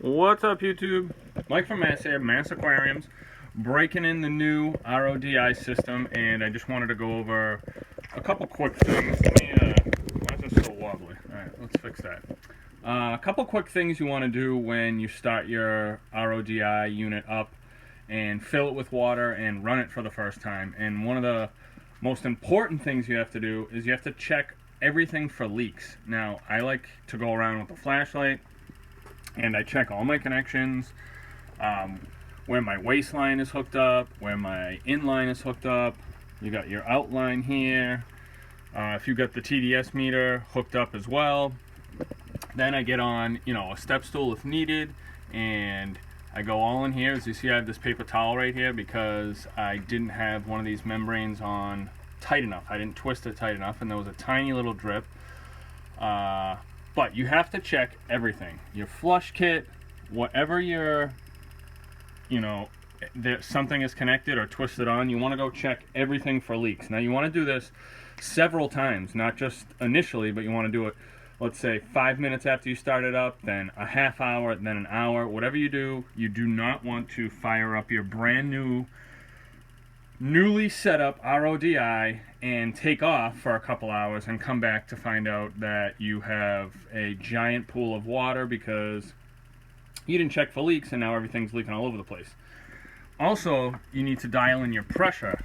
What's up, YouTube? Mike from Mass here, Mass Aquariums, breaking in the new RODI system, and I just wanted to go over a couple quick things. Why is this so wobbly? Alright, let's fix that. A couple quick things you want to do when you start your RODI unit up and fill it with water and run it for the first time. And one of the most important things you have to do is you have to check everything for leaks. Now, I like to go around with a flashlight and I check all my connections, where my waistline is hooked up, where my inline is hooked up. You got your outline here. If you got the TDS meter hooked up as well, then I get on, a step stool if needed, and I go all in here. As you see, I have this paper towel right here because I didn't have one of these membranes on tight enough. I didn't twist it tight enough, and there was a tiny little drip. But you have to check everything. Your flush kit, whatever your, something is connected or twisted on, you want to go check everything for leaks. Now, you want to do this several times, not just initially, but you want to do it, let's say, 5 minutes after you start it up, then a half hour, then an hour. Whatever you do not want to fire up your brand new, newly set up RODI and take off for a couple hours and come back to find out that you have a giant pool of water because you didn't check for leaks and now everything's leaking all over the place. Also, you need to dial in your pressure.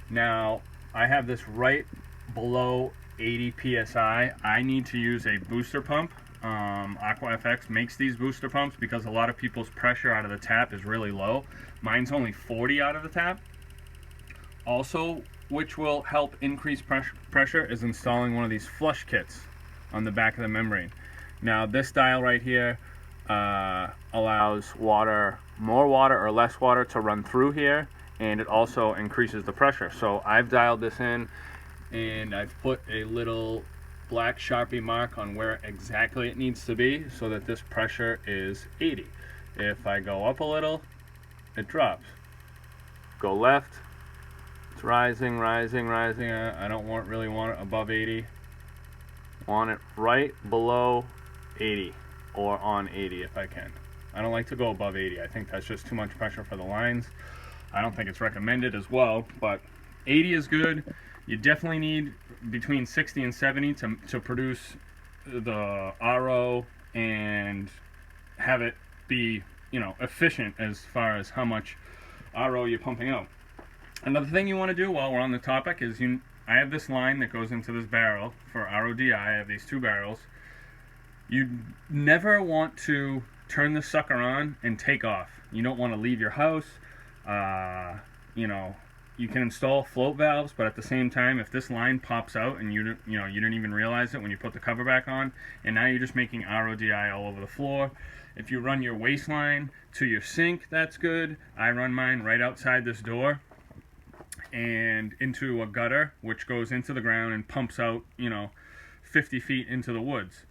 Now, I have this right below 80 psi. I need to use a booster pump. AquaFX makes these booster pumps because a lot of people's pressure out of the tap is really low. Mine's only 40 out of the tap. Also, which will help increase pressure, is installing one of these flush kits on the back of the membrane. Now, this dial right here allows more water or less water to run through here, and it also increases the pressure. So I've dialed this in, and I've put a little black Sharpie mark on where exactly it needs to be so that this pressure is 80. If I go up a little, it drops. Go left, it's rising. I don't really want it above 80. Want it right below 80 or on 80 if I can. I don't like to go above 80. I think that's just too much pressure for the lines. I don't think it's recommended as well, but 80 is good. You definitely need between 60 and 70 to produce the RO and have it be, efficient as far as how much RO you're pumping out. Another thing you want to do while we're on the topic is I have this line that goes into this barrel for RODI. I have these two barrels. You never want to turn the sucker on and take off. You don't want to leave your house. You can install float valves, but at the same time, if this line pops out and you didn't even realize it when you put the cover back on, and now you're just making RODI all over the floor. If you run your waistline to your sink, that's good. I run mine right outside this door and into a gutter which goes into the ground and pumps out 50 feet into the woods.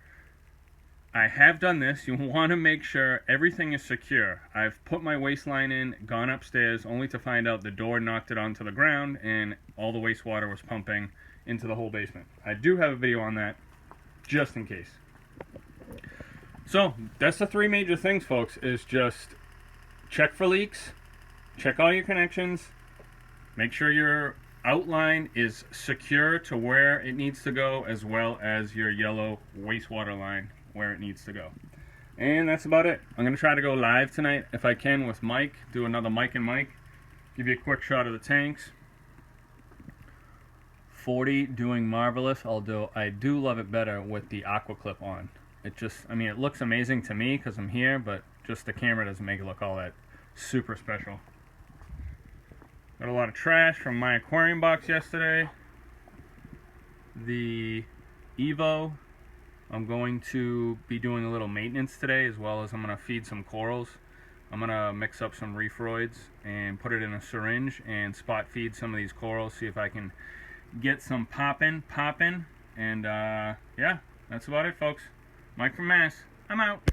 I have done this. You want to make sure everything is secure. I've put my waistline in, gone upstairs, only to find out the door knocked it onto the ground and all the wastewater was pumping into the whole basement. I do have a video on that just in case. So that's the three major things, folks, is just check for leaks, check all your connections, make sure your outline is secure to where it needs to go, as well as your yellow wastewater line where it needs to go. And that's about it. I'm going to try to go live tonight if I can with Mike, do another Mike and Mike, give you a quick shot of the tanks. 40 doing marvelous, although I do love it better with the aqua clip on. It looks amazing to me because I'm here, but just the camera doesn't make it look all that super special. Got a lot of trash from my Aquarium Box yesterday. The Evo, I'm going to be doing a little maintenance today, as well as I'm going to feed some corals. I'm going to mix up some reefroids and put it in a syringe and spot feed some of these corals, see if I can get some popping. And yeah, that's about it, folks. Mike from Mass, I'm out.